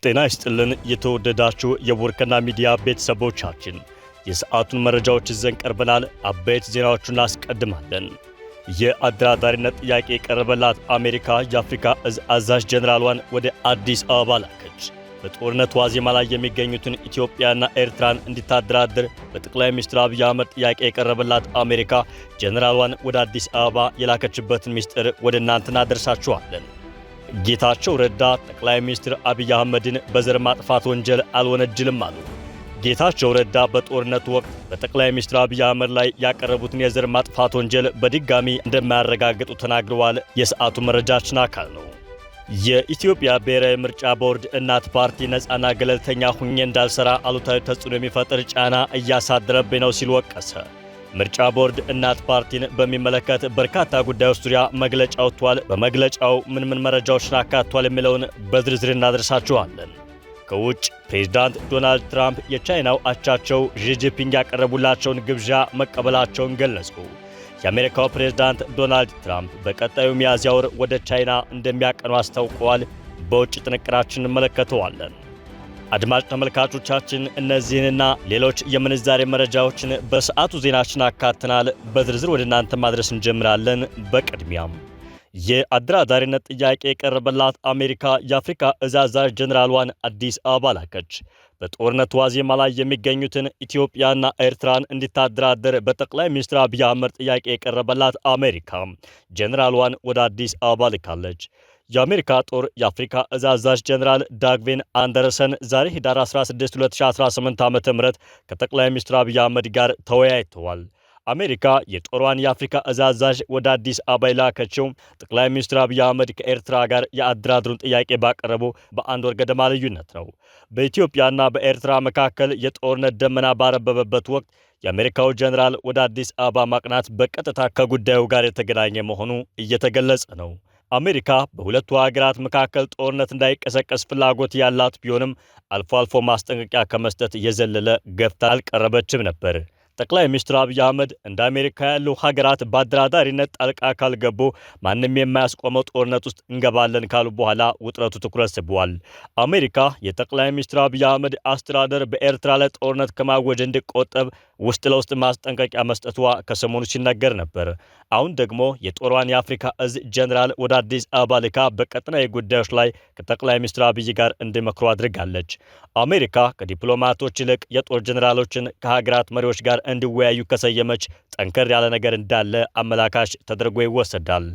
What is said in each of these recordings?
ጤና ይስጥልን የተወደዳችሁ የቡርክና ሚዲያ ቤተሰቦቻችን የሰዓቱን መረጃዎች ይዘን ቀርበናል። አበይት ዜናዎቹን እናስቀድማለን። የአደራዳሪነት ጥያቄ የቀረበላት አሜሪካ የአፍሪካ እዝ አዛዥ ጀነራሏን ወደ አዲስ አበባ ላከች። በጦርነት ዋዜማ ላይ የሚገኙትን ኢትዮጵያና ኤርትራን እንዲታደራድር በጠቅላይ ሚኒስትር አብይ አህመድ ጥያቄ የቀረበላት አሜሪካ ጀነራሏን ወደ አዲስ አበባ የላከችበትን ሚስጥር ወደ እናንተ እናደርሳችኋለን። ጌታቸው ረዳ ጠቅላይ ሚኒስትር አብይ አህመድን በዘር ማጥፋት ወንጀል አልወነጀልም አሉ። ጌታቸው ረዳ በጦርነቱ ወቅት በጠቅላይ ሚኒስትር አብይ አህመድ ላይ ያቀረቡትን የዘር ማጥፋት ወንጀል በድጋሚ እንደማያረጋግጡ ተናግረዋል። የሰዓቱ መረጃችን አካል ነው። የኢትዮጵያ ብሔራዊ ምርጫ ቦርድ እናት ፓርቲ ነፃና ገለልተኛ ሁኜ እንዳልሰራ አሉታዊ ተጽዕኖ የሚፈጥር ጫና እያሳደረብኝ ነው ሲል ወቀሰ። ምርጫ ቦርድ እናት ፓርቲን በሚመለከት በርካታ ጉዳዮች ዙሪያ መግለጫ ወጥቷል። በመግለጫው ምን መረጃዎችን አካቷል የሚለውን በዝርዝር እናደርሳችኋለን። ከውጭ ፕሬዝዳንት ዶናልድ ትራምፕ የቻይናው አቻቸው ዢ ጂንፒንግ ያቀረቡላቸውን ግብዣ መቀበላቸውን ገለጹ። የአሜሪካው ፕሬዝዳንት ዶናልድ ትራምፕ በቀጣዩ ሚያዝያ ወር ወደ ቻይና እንደሚያቀኑ አስታውቀዋል። በውጭ ጥንቅራችን እንመለከተዋለን። አድማጭ ተመልካቾቻችን እነዚህንና ሌሎች የምንዛሬ መረጃዎችን በሰዓቱ ዜናችን አካተናል። በዝርዝር ወደ እናንተ ማድረስ እንጀምራለን። በቅድሚያም የአደራዳሪነት ጥያቄ የቀረበላት አሜሪካ የአፍሪካ እዝ አዛዥ ጀነራሏን አዲስ አበባ ላከች። በጦርነት ዋዜማ ላይ የሚገኙትን ኢትዮጵያና ኤርትራን እንዲታደራደር በጠቅላይ ሚኒስትር አብይ አህመድ ጥያቄ የቀረበላት አሜሪካ ጀነራሏን ወደ አዲስ አበባ ልካለች። የአሜሪካ ጦር የአፍሪካ እዝ አዛዥ ጀነራል ዳግቪን አንደርሰን ዛሬ ህዳር 16 2018 ዓ.ም ከጠቅላይ ሚኒስትር አብይ አህመድ ጋር ተወያይተዋል። አሜሪካ የጦሯን የአፍሪካ እዝ አዛዥ ወደ አዲስ አበባ የላከችው ጠቅላይ ሚኒስትር አብይ አህመድ ከኤርትራ ጋር የአደራድሩን ጥያቄ ባቀረቡ በአንድ ወር ገደማ ልዩነት ነው። በኢትዮጵያና በኤርትራ መካከል የጦርነት ደመና ባረበበበት ወቅት የአሜሪካው ጀነራል ወደ አዲስ አበባ ማቅናት በቀጥታ ከጉዳዩ ጋር የተገናኘ መሆኑ እየተገለጸ ነው። አሜሪካ በሁለቱ ሀገራት መካከል ጦርነት እንዳይቀሰቀስ ፍላጎት ያላት ቢሆንም አልፎ አልፎ ማስጠንቀቂያ ከመስጠት የዘለለ ገፍታ አልቀረበችም ነበር። ጠቅላይ ሚኒስትር አብይ አህመድ እንደ አሜሪካ ያሉ ሀገራት በአደራዳሪነት ጣልቃ ካልገቡ ማንም የማያስቆመው ጦርነት ውስጥ እንገባለን ካሉ በኋላ ውጥረቱ ትኩረት ስቧል። አሜሪካ የጠቅላይ ሚኒስትር አብይ አህመድ አስተዳደር በኤርትራ ላይ ጦርነት ከማወጅ እንዲቆጠብ ውስጥ ለውስጥ ማስጠንቀቂያ መስጠቷ ከሰሞኑ ሲነገር ነበር። አሁን ደግሞ የጦሯን የአፍሪካ እዝ ጀነራል ወደ አዲስ አበባ ልካ በቀጠናዊ ጉዳዮች ላይ ከጠቅላይ ሚኒስትር አብይ ጋር እንዲመክሩ አድርጋለች። አሜሪካ ከዲፕሎማቶች ይልቅ የጦር ጀነራሎችን ከሀገራት መሪዎች ጋር እንዲወያዩ ከሰየመች ጠንከር ያለ ነገር እንዳለ አመላካች ተደርጎ ይወሰዳል።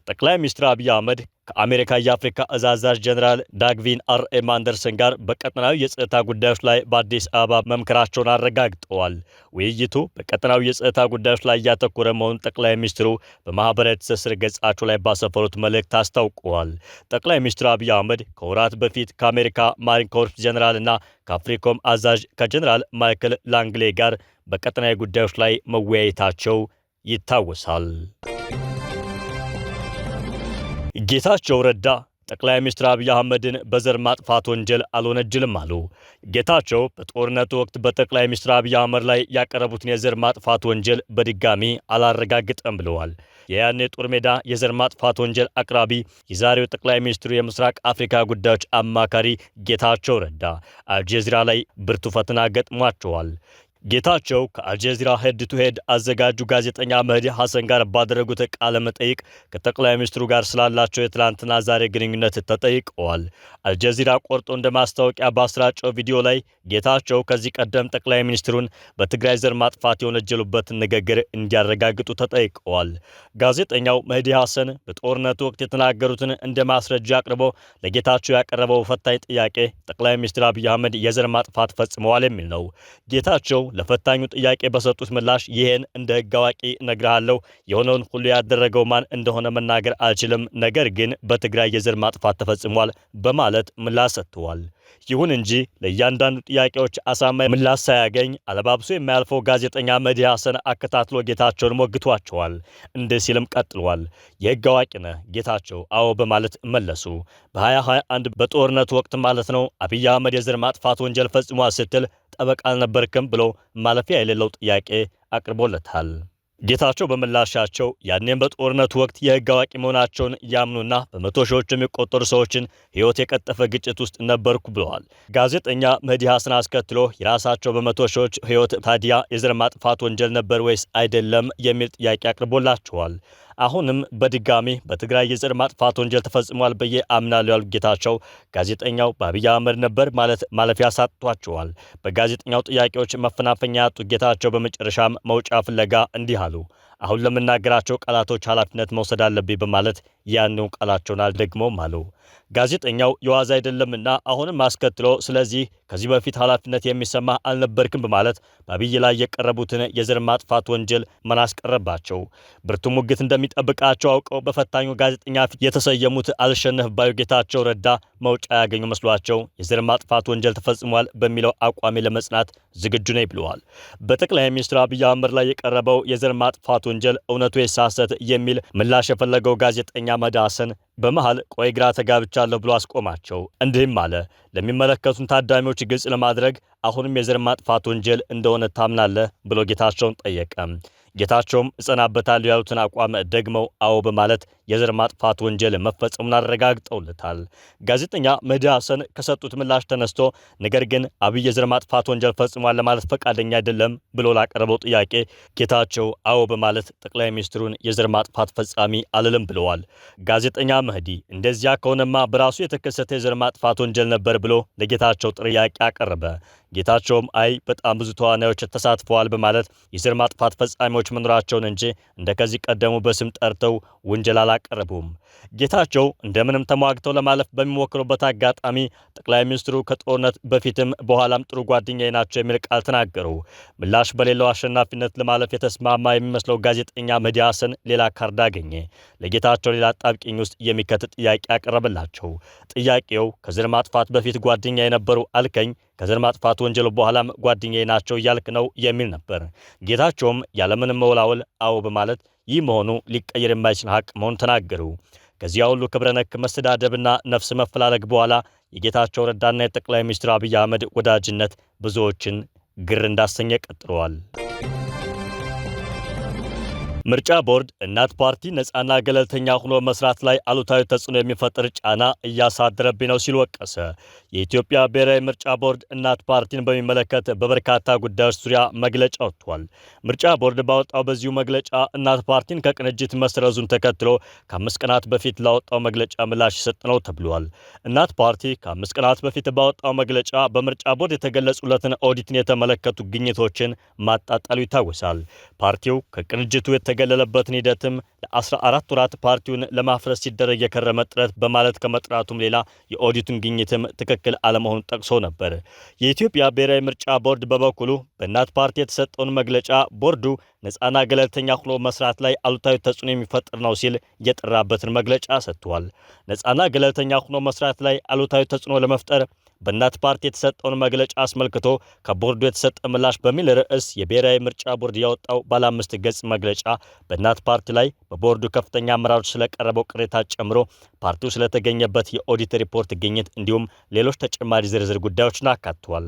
ጠቅላይ ሚኒስትር አብይ አህመድ ከአሜሪካ የአፍሪካ እዝ አዛዥ ጀነራል ዳግቪን አርኤም አንደርሰን ጋር በቀጠናዊ የጸጥታ ጉዳዮች ላይ በአዲስ አበባ መምከራቸውን አረጋግጠዋል። ውይይቱ በቀጠናዊ የጸጥታ ጉዳዮች ላይ እያተኮረ መሆኑን ጠቅላይ ሚኒስትሩ በማህበራዊ ትስስር ገጻቸው ላይ ባሰፈሩት መልእክት አስታውቀዋል። ጠቅላይ ሚኒስትር አብይ አህመድ ከወራት በፊት ከአሜሪካ ማሪን ኮርፕስ ጀነራልና ከአፍሪኮም አዛዥ ከጀነራል ማይክል ላንግሌ ጋር በቀጠናዊ ጉዳዮች ላይ መወያየታቸው ይታወሳል። ጌታቸው ረዳ ጠቅላይ ሚኒስትር አብይ አህመድን በዘር ማጥፋት ወንጀል አልወነጀልም አሉ። ጌታቸው በጦርነቱ ወቅት በጠቅላይ ሚኒስትር አብይ አህመድ ላይ ያቀረቡትን የዘር ማጥፋት ወንጀል በድጋሚ አላረጋግጠም ብለዋል። የያኔ ጦር ሜዳ የዘር ማጥፋት ወንጀል አቅራቢ የዛሬው ጠቅላይ ሚኒስትሩ የምስራቅ አፍሪካ ጉዳዮች አማካሪ ጌታቸው ረዳ አልጀዚራ ላይ ብርቱ ፈተና ገጥሟቸዋል። ጌታቸው ከአልጀዚራ ሄድ ቱ ሄድ አዘጋጁ ጋዜጠኛ መህዲ ሐሰን ጋር ባደረጉት ቃለ መጠይቅ ከጠቅላይ ሚኒስትሩ ጋር ስላላቸው የትላንትና ዛሬ ግንኙነት ተጠይቀዋል። አልጀዚራ ቆርጦ እንደ ማስታወቂያ ባስራጨው ቪዲዮ ላይ ጌታቸው ከዚህ ቀደም ጠቅላይ ሚኒስትሩን በትግራይ ዘር ማጥፋት የወነጀሉበትን ንግግር እንዲያረጋግጡ ተጠይቀዋል። ጋዜጠኛው መህዲ ሐሰን በጦርነቱ ወቅት የተናገሩትን እንደ ማስረጃ አቅርቦ ለጌታቸው ያቀረበው ፈታኝ ጥያቄ ጠቅላይ ሚኒስትር አብይ አህመድ የዘር ማጥፋት ፈጽመዋል የሚል ነው። ጌታቸው ለፈታኙ ጥያቄ በሰጡት ምላሽ ይሄን እንደ ሕግ አዋቂ እነግርሃለሁ፣ የሆነውን ሁሉ ያደረገው ማን እንደሆነ መናገር አልችልም፣ ነገር ግን በትግራይ የዘር ማጥፋት ተፈጽሟል በማለት ምላሽ ሰጥተዋል። ይሁን እንጂ ለእያንዳንዱ ጥያቄዎች አሳማኝ ምላሽ ሳያገኝ አለባብሶ የማያልፈው ጋዜጠኛ መህዲ ሐሰን አከታትሎ ጌታቸውን ሞግቷቸዋል። እንዲህ ሲልም ቀጥሏል። የሕግ አዋቂ ነህ ጌታቸው? አዎ በማለት መለሱ። በ2021 በጦርነቱ ወቅት ማለት ነው አብይ አህመድ የዘር ማጥፋት ወንጀል ፈጽሟል ስትል ጠበቃ አልነበርክም ብሎ ማለፊያ የሌለው ጥያቄ አቅርቦለታል። ጌታቸው በምላሻቸው ያኔም በጦርነቱ ወቅት የህግ አዋቂ መሆናቸውን ያምኑና በመቶ ሺዎች የሚቆጠሩ ሰዎችን ህይወት የቀጠፈ ግጭት ውስጥ ነበርኩ ብለዋል። ጋዜጠኛ መህዲ ሐሰን አስከትሎ የራሳቸው በመቶ ሺዎች ህይወት ታዲያ የዘር ማጥፋት ወንጀል ነበር ወይስ አይደለም የሚል ጥያቄ አቅርቦላቸዋል። አሁንም በድጋሚ በትግራይ የዘር ማጥፋት ወንጀል ተፈጽሟል ብዬ አምናለሁ ያሉት ጌታቸው ጋዜጠኛው በአብይ አህመድ ነበር ማለት ማለፊያ ሳጥቷቸዋል። በጋዜጠኛው ጥያቄዎች መፈናፈኛ ያጡት ጌታቸው በመጨረሻም መውጫ ፍለጋ እንዲህ አሉ። አሁን ለምናገራቸው ቃላቶች ኃላፊነት መውሰድ አለብኝ በማለት ያንኑ ቃላቸውን አልደግመውም አሉ። ጋዜጠኛው የዋዛ አይደለምና አሁንም አስከትሎ ስለዚህ ከዚህ በፊት ኃላፊነት የሚሰማ አልነበርክም በማለት በአብይ ላይ የቀረቡትን የዘር ማጥፋት ወንጀል መናስቀረባቸው። ብርቱ ሙግት እንደሚጠብቃቸው አውቀው በፈታኙ ጋዜጠኛ ፊት የተሰየሙት አልሸነፍ ባዩ ጌታቸው ረዳ መውጫ ያገኙ መስሏቸው የዘር ማጥፋት ወንጀል ተፈጽሟል በሚለው አቋሜ ለመጽናት ዝግጁ ነኝ ብለዋል። በጠቅላይ ሚኒስትር አብይ አህመድ ላይ የቀረበው የዘር ማጥፋት ወንጀል እውነቱ የሳሰት የሚል ምላሽ የፈለገው ጋዜጠኛ መህዲ ሐሰን በመሃል ቆይ ግራ ተጋብቻለሁ ብሎ አስቆማቸው። እንዲህም አለ። ለሚመለከቱን ታዳሚዎች ግልጽ ለማድረግ አሁንም የዘር ማጥፋት ወንጀል እንደሆነ ታምናለህ ብሎ ጌታቸውን ጠየቀ። ጌታቸውም እጸናበታለሁ ያሉትን አቋም ደግመው አዎ በማለት የዘር ማጥፋት ወንጀል መፈጸሙን አረጋግጠውለታል። ጋዜጠኛ መህዲ ሐሰን ከሰጡት ምላሽ ተነስቶ ነገር ግን አብይ የዘር ማጥፋት ወንጀል ፈጽሟል ለማለት ፈቃደኛ አይደለም ብሎ ላቀረበው ጥያቄ ጌታቸው አዎ በማለት ጠቅላይ ሚኒስትሩን የዘር ማጥፋት ፈጻሚ አልልም ብለዋል። ጋዜጠኛ መህዲ እንደዚያ ከሆነማ በራሱ የተከሰተ የዘር ማጥፋት ወንጀል ነበር ብሎ ለጌታቸው ጥያቄ አቀረበ። ጌታቸውም አይ በጣም ብዙ ተዋናዮች ተሳትፈዋል በማለት የዘር ማጥፋት ፈጻሚዎች መኖራቸውን እንጂ እንደከዚህ ቀደሙ በስም ጠርተው ወንጀል አላቀረቡም። ጌታቸው እንደምንም ተሟግተው ለማለፍ በሚሞክሩበት አጋጣሚ ጠቅላይ ሚኒስትሩ ከጦርነት በፊትም በኋላም ጥሩ ጓደኛዬ ናቸው የሚል ቃል ተናገሩ። ምላሽ በሌለው አሸናፊነት ለማለፍ የተስማማ የሚመስለው ጋዜጠኛ መህዲ ሐሰን ሌላ ካርድ አገኘ። ለጌታቸው ሌላ ጣብቂኝ ውስጥ የሚከት ጥያቄ ያቀረበላቸው። ጥያቄው ከዘር ማጥፋት በፊት ጓደኛ የነበሩ አልከኝ ከዘር ማጥፋት ወንጀል በኋላም ጓደኛዬ ናቸው እያልክ ነው የሚል ነበር። ጌታቸውም ያለምንም መወላወል አዎ በማለት ይህ መሆኑ ሊቀየር የማይችል ሀቅ መሆኑን ተናገሩ። ከዚያ ሁሉ ክብረ ነክ መስተዳደብና ነፍስ መፈላለግ በኋላ የጌታቸው ረዳና የጠቅላይ ሚኒስትር አብይ አህመድ ወዳጅነት ብዙዎችን ግር እንዳሰኘ ቀጥለዋል። ምርጫ ቦርድ እናት ፓርቲ ነፃና ገለልተኛ ሆኖ መስራት ላይ አሉታዊ ተጽዕኖ የሚፈጥር ጫና እያሳደረብኝ ነው ሲል ወቀሰ። የኢትዮጵያ ብሔራዊ ምርጫ ቦርድ እናት ፓርቲን በሚመለከት በበርካታ ጉዳዮች ዙሪያ መግለጫ ወጥቷል። ምርጫ ቦርድ ባወጣው በዚሁ መግለጫ እናት ፓርቲን ከቅንጅት መስረዙን ተከትሎ ከ5 ቀናት በፊት ላወጣው መግለጫ ምላሽ የሰጠ ነው ተብሏል። እናት ፓርቲ ከ5 ቀናት በፊት ባወጣው መግለጫ በምርጫ ቦርድ የተገለጹለትን ኦዲትን የተመለከቱ ግኝቶችን ማጣጣሉ ይታወሳል። ፓርቲው ከቅንጅቱ የተገለለበትን ሂደትም ለ14 ወራት ፓርቲውን ለማፍረስ ሲደረግ የከረመ ጥረት በማለት ከመጥራቱም ሌላ የኦዲቱን ግኝትም ትክክል አለመሆኑን ጠቅሶ ነበር። የኢትዮጵያ ብሔራዊ ምርጫ ቦርድ በበኩሉ በእናት ፓርቲ የተሰጠውን መግለጫ ቦርዱ ነፃና ገለልተኛ ሆኖ መስራት ላይ አሉታዊ ተጽዕኖ የሚፈጥር ነው ሲል የጠራበትን መግለጫ ሰጥቷል። ነፃና ገለልተኛ ሆኖ መስራት ላይ አሉታዊ ተጽዕኖ ለመፍጠር በእናት ፓርቲ የተሰጠውን መግለጫ አስመልክቶ ከቦርዱ የተሰጠ ምላሽ በሚል ርዕስ የብሔራዊ ምርጫ ቦርድ ያወጣው ባለ 5 ገጽ መግለጫ በእናት ፓርቲ ላይ በቦርዱ ከፍተኛ አመራሮች ስለቀረበው ቅሬታ ጨምሮ ፓርቲው ስለተገኘበት የኦዲት ሪፖርት ግኝት እንዲሁም ሌሎች ተጨማሪ ዝርዝር ጉዳዮችን አካቷል።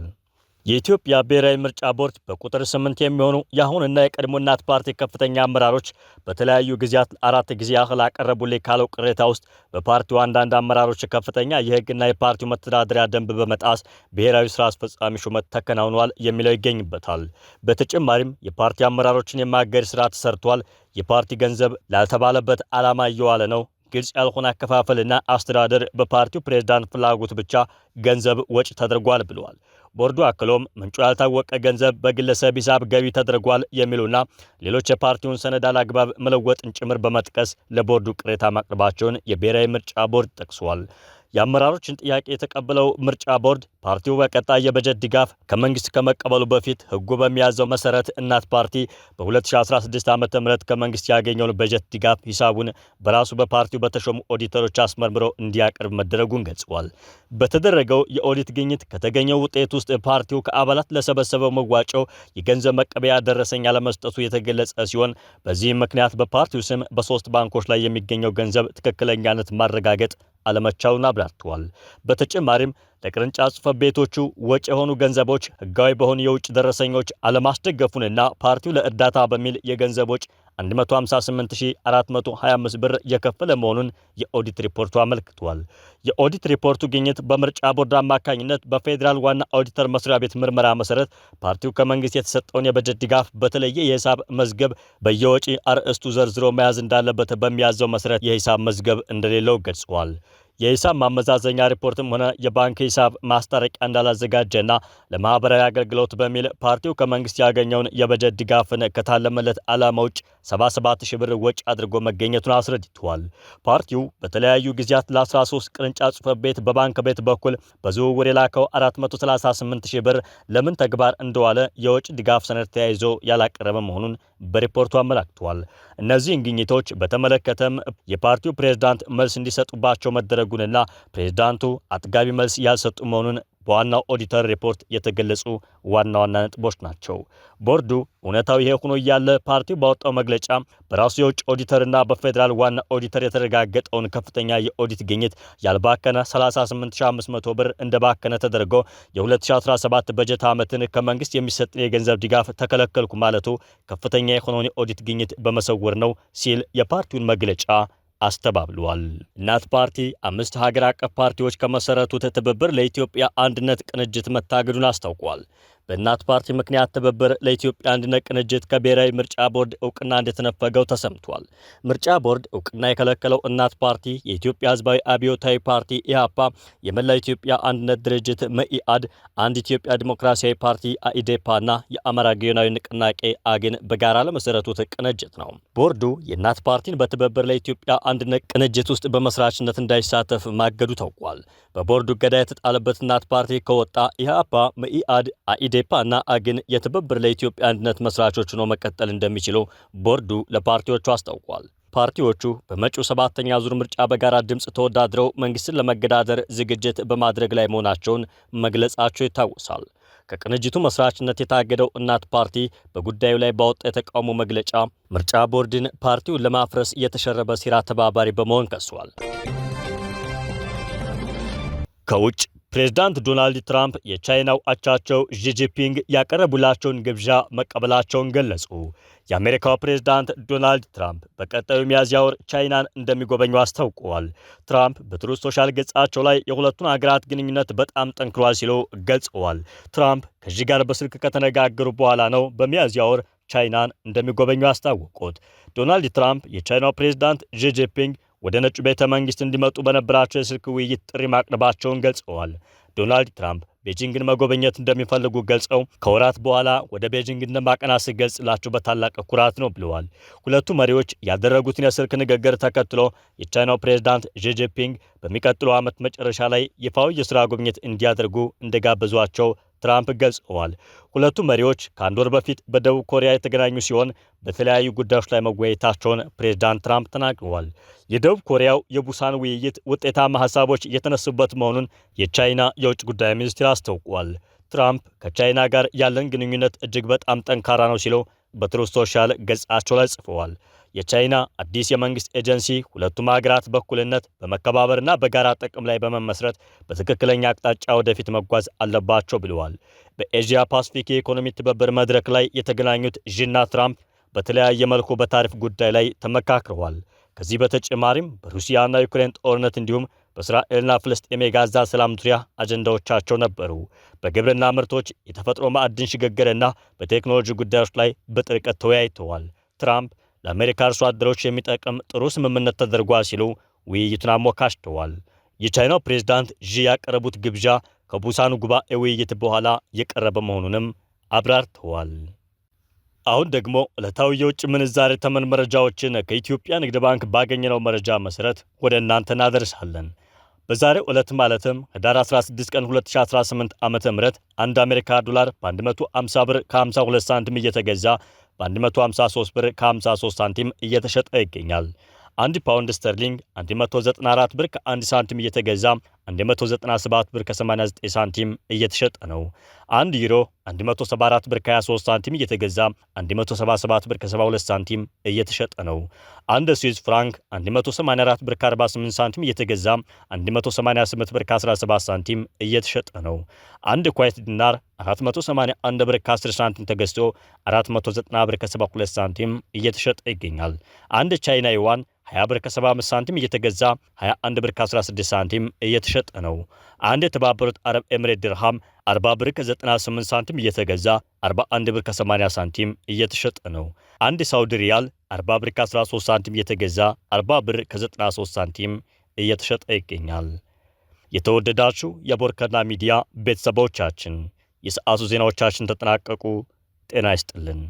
የኢትዮጵያ ብሔራዊ ምርጫ ቦርድ በቁጥር 8 የሚሆኑ የአሁንና የቀድሞ እናት ፓርቲ ከፍተኛ አመራሮች በተለያዩ ጊዜያት 4 ጊዜ ያህል አቀረቡልኝ ካለው ቅሬታ ውስጥ በፓርቲው አንዳንድ አመራሮች ከፍተኛ የሕግና የፓርቲው መተዳደሪያ ደንብ በመጣስ ብሔራዊ ስራ አስፈጻሚ ሹመት ተከናውኗል የሚለው ይገኝበታል። በተጨማሪም የፓርቲ አመራሮችን የማገድ ስራ ተሰርቷል፣ የፓርቲ ገንዘብ ላልተባለበት ዓላማ እየዋለ ነው፣ ግልጽ ያልሆነ አከፋፈልና አስተዳደር በፓርቲው ፕሬዝዳንት ፍላጎት ብቻ ገንዘብ ወጪ ተደርጓል ብለዋል። ቦርዱ አክሎም ምንጩ ያልታወቀ ገንዘብ በግለሰብ ሂሳብ ገቢ ተደርጓል የሚሉና ሌሎች የፓርቲውን ሰነድ አላግባብ መለወጥን ጭምር በመጥቀስ ለቦርዱ ቅሬታ ማቅረባቸውን የብሔራዊ ምርጫ ቦርድ ጠቅሷል። የአመራሮችን ጥያቄ የተቀበለው ምርጫ ቦርድ ፓርቲው በቀጣይ የበጀት ድጋፍ ከመንግስት ከመቀበሉ በፊት ሕጉ በሚያዘው መሰረት እናት ፓርቲ በ2016 ዓ.ም ከመንግስት ያገኘውን በጀት ድጋፍ ሂሳቡን በራሱ በፓርቲው በተሾሙ ኦዲተሮች አስመርምሮ እንዲያቀርብ መደረጉን ገልጸዋል። በተደረገው የኦዲት ግኝት ከተገኘው ውጤት ውስጥ ፓርቲው ከአባላት ለሰበሰበው መዋጮ የገንዘብ መቀበያ ደረሰኝ አለመስጠቱ የተገለጸ ሲሆን በዚህም ምክንያት በፓርቲው ስም በ3 ባንኮች ላይ የሚገኘው ገንዘብ ትክክለኛነት ማረጋገጥ አለመቻሉን አብራርተዋል። በተጨማሪም ለቅርንጫፍ ጽሕፈት ቤቶቹ ወጪ የሆኑ ገንዘቦች ህጋዊ በሆኑ የውጭ ደረሰኞች አለማስደገፉንና ፓርቲው ለእርዳታ በሚል የገንዘብ ወጪ 158425 ብር የከፈለ መሆኑን የኦዲት ሪፖርቱ አመልክቷል። የኦዲት ሪፖርቱ ግኝት በምርጫ ቦርድ አማካኝነት በፌዴራል ዋና ኦዲተር መስሪያ ቤት ምርመራ መሰረት ፓርቲው ከመንግስት የተሰጠውን የበጀት ድጋፍ በተለየ የሂሳብ መዝገብ በየወጪ አርዕስቱ ዘርዝሮ መያዝ እንዳለበት በሚያዘው መሰረት የሂሳብ መዝገብ እንደሌለው ገልጿል። የሂሳብ ማመዛዘኛ ሪፖርትም ሆነ የባንክ ሂሳብ ማስታረቂያ እንዳላዘጋጀና ለማህበራዊ አገልግሎት በሚል ፓርቲው ከመንግስት ያገኘውን የበጀት ድጋፍን ከታለመለት ዓላማ ውጭ 77000 ብር ወጪ አድርጎ መገኘቱን አስረድቷል። ፓርቲው በተለያዩ ጊዜያት ለ13 ቅርንጫፍ ጽሕፈት ቤት በባንክ ቤት በኩል በዝውውር የላከው 438000 ብር ለምን ተግባር እንደዋለ የወጪ ድጋፍ ሰነድ ተያይዞ ያላቀረበ መሆኑን በሪፖርቱ አመላክቷል። እነዚህን ግኝቶች በተመለከተም የፓርቲው ፕሬዝዳንት መልስ እንዲሰጡባቸው መደረጉንና ፕሬዝዳንቱ አጥጋቢ መልስ ያልሰጡ መሆኑን በዋናው ኦዲተር ሪፖርት የተገለጹ ዋና ነጥቦች ናቸው። ቦርዱ እውነታው ይሄ ሆኖ እያለ ፓርቲው ባወጣው መግለጫ በራሱ የውጭ ኦዲተርና በፌዴራል ዋና ኦዲተር የተረጋገጠውን ከፍተኛ የኦዲት ግኝት ያልባከነ 38500 ብር እንደባከነ ተደርጎ የ2017 በጀት ዓመትን ከመንግስት የሚሰጥን የገንዘብ ድጋፍ ተከለከልኩ ማለቱ ከፍተኛ የሆነውን የኦዲት ግኝት በመሰወር ነው ሲል የፓርቲውን መግለጫ አስተባብሏል። እናት ፓርቲ 5 ሀገር አቀፍ ፓርቲዎች ከመሰረቱት ትብብር ለኢትዮጵያ አንድነት ቅንጅት መታገዱን አስታውቋል። በእናት ፓርቲ ምክንያት ትብብር ለኢትዮጵያ አንድነት ቅንጅት ከብሔራዊ ምርጫ ቦርድ እውቅና እንደተነፈገው ተሰምቷል። ምርጫ ቦርድ እውቅና የከለከለው እናት ፓርቲ፣ የኢትዮጵያ ሕዝባዊ አብዮታዊ ፓርቲ ኢህአፓ፣ የመላው ኢትዮጵያ አንድነት ድርጅት መኢአድ፣ አንድ ኢትዮጵያ ዲሞክራሲያዊ ፓርቲ አኢዴፓና የአማራ ጊዮናዊ ንቅናቄ አግን በጋራ ለመሰረቱት ቅንጅት ነው። ቦርዱ የእናት ፓርቲን በትብብር ለኢትዮጵያ አንድነት ቅንጅት ውስጥ በመስራችነት እንዳይሳተፍ ማገዱ ታውቋል። በቦርዱ እገዳ የተጣለበት እናት ፓርቲ ከወጣ ኢህአፓ፣ መኢአድ፣ አኢዴፓ እና አግን የትብብር ለኢትዮጵያ አንድነት መስራቾች ሆነው መቀጠል እንደሚችሉ ቦርዱ ለፓርቲዎቹ አስታውቋል። ፓርቲዎቹ በመጪው 7ኛ ዙር ምርጫ በጋራ ድምፅ ተወዳድረው መንግስትን ለመገዳደር ዝግጅት በማድረግ ላይ መሆናቸውን መግለጻቸው ይታወሳል። ከቅንጅቱ መስራችነት የታገደው እናት ፓርቲ በጉዳዩ ላይ ባወጣ የተቃውሞ መግለጫ ምርጫ ቦርድን ፓርቲውን ለማፍረስ የተሸረበ ሴራ ተባባሪ በመሆን ከሷል። ከውጭ ፕሬዝዳንት ዶናልድ ትራምፕ የቻይናው አቻቸው ዢ ጂንፒንግ ያቀረቡላቸውን ግብዣ መቀበላቸውን ገለጹ። የአሜሪካው ፕሬዝዳንት ዶናልድ ትራምፕ በቀጣዩ ሚያዝያ ወር ቻይናን እንደሚጎበኙ አስታውቀዋል። ትራምፕ በትሩዝ ሶሻል ገጻቸው ላይ የሁለቱን አገራት ግንኙነት በጣም ጠንክሯል ሲሉ ገልጸዋል። ትራምፕ ከዢ ጋር በስልክ ከተነጋገሩ በኋላ ነው በሚያዝያ ወር ቻይናን እንደሚጎበኙ ያስታወቁት። ዶናልድ ትራምፕ የቻይናው ፕሬዝዳንት ዢ ጂንፒንግ ወደ ነጩ ቤተ መንግስት እንዲመጡ በነበራቸው የስልክ ውይይት ጥሪ ማቅረባቸውን ገልጸዋል። ዶናልድ ትራምፕ ቤጂንግን መጎብኘት እንደሚፈልጉ ገልጸው ከወራት በኋላ ወደ ቤጂንግ እንደማቀና ሲገልጽላቸው በታላቅ ኩራት ነው ብለዋል። ሁለቱ መሪዎች ያደረጉትን የስልክ ንግግር ተከትሎ የቻይናው ፕሬዝዳንት ዢ ጂንፒንግ በሚቀጥለው ዓመት መጨረሻ ላይ ይፋዊ የሥራ ጉብኝት እንዲያደርጉ እንደጋበዟቸው ትራምፕ ገልጸዋል። ሁለቱ መሪዎች ከአንድ ወር በፊት በደቡብ ኮሪያ የተገናኙ ሲሆን በተለያዩ ጉዳዮች ላይ መወያየታቸውን ፕሬዝዳንት ትራምፕ ተናግረዋል። የደቡብ ኮሪያው የቡሳን ውይይት ውጤታማ ሀሳቦች የተነሱበት መሆኑን የቻይና የውጭ ጉዳይ ሚኒስቴር አስታውቋል። ትራምፕ ከቻይና ጋር ያለን ግንኙነት እጅግ በጣም ጠንካራ ነው ሲሉ በትሩዝ ሶሻል ገጻቸው ላይ ጽፈዋል። የቻይና አዲስ የመንግስት ኤጀንሲ ሁለቱም ሀገራት በእኩልነት በመከባበርና በጋራ ጥቅም ላይ በመመስረት በትክክለኛ አቅጣጫ ወደፊት መጓዝ አለባቸው ብለዋል። በኤዥያ ፓሲፊክ የኢኮኖሚ ትብብር መድረክ ላይ የተገናኙት ዢና ትራምፕ በተለያየ መልኩ በታሪፍ ጉዳይ ላይ ተመካክረዋል። ከዚህ በተጨማሪም በሩሲያና ዩክሬን ጦርነት እንዲሁም በእስራኤልና ፍልስጤም የጋዛ ሰላም ዙሪያ አጀንዳዎቻቸው ነበሩ። በግብርና ምርቶች፣ የተፈጥሮ ማዕድን ሽግግርና በቴክኖሎጂ ጉዳዮች ላይ በጥልቀት ተወያይተዋል። ትራምፕ ለአሜሪካ አርሶ አደሮች የሚጠቅም ጥሩ ስምምነት ተደርጓል ሲሉ ውይይቱን አሞካሽተዋል። የቻይናው ፕሬዝዳንት ዢ ያቀረቡት ግብዣ ከቡሳኑ ጉባኤ ውይይት በኋላ የቀረበ መሆኑንም አብራርተዋል። አሁን ደግሞ ዕለታዊ የውጭ ምንዛሬ ተመን መረጃዎችን ከኢትዮጵያ ንግድ ባንክ ባገኘነው መረጃ መሰረት ወደ እናንተ እናደርሳለን። በዛሬው ዕለት ማለትም ህዳር 16 ቀን 2018 ዓ.ም አንድ አሜሪካ ዶላር በ150 ብር ከ52 ሳንቲም እየተገዛ በ153 ብር ከ53 ሳንቲም እየተሸጠ ይገኛል። አንድ ፓውንድ ስተርሊንግ 194 ብር ከ1 ሳንቲም እየተገዛ 197 ብር ከ89 ሳንቲም እየተሸጠ ነው። 1 ዩሮ 174 ብር ከ23 ሳንቲም እየተገዛ 177 ብር ከ72 ሳንቲም እየተሸጠ ነው። 1 ስዊዝ ፍራንክ 184 ብር ከ48 ሳንቲም እየተገዛ 188 ብር ከ17 ሳንቲም እየተሸጠ ነው። 1 ኩዌት ዲናር 481 ብር ከ10 ሳንቲም ተገዝቶ 490 ብር ከ72 ሳንቲም እየተሸጠ ይገኛል። 1 ቻይና ዩዋን 20 ብር ከ75 ሳንቲም እየተገዛ 21 ብር ከ16 ሳንቲም እየተሸጠ ነው። 1 የተባበሩት አረብ ኤምሬት ድርሃም 40 ብር ከ98 ሳንቲም እየተገዛ 41 ብር ከ80 ሳንቲም እየተሸጠ ነው። 1 ሳውዲ ሪያል 40 ብር ከ13 ሳንቲም እየተገዛ 40 ብር ከ93 ሳንቲም እየተሸጠ ይገኛል። የተወደዳችሁ የቦርከና ሚዲያ ቤተሰቦቻችን የሰዓቱ ዜናዎቻችን ተጠናቀቁ። ጤና ይስጥልን።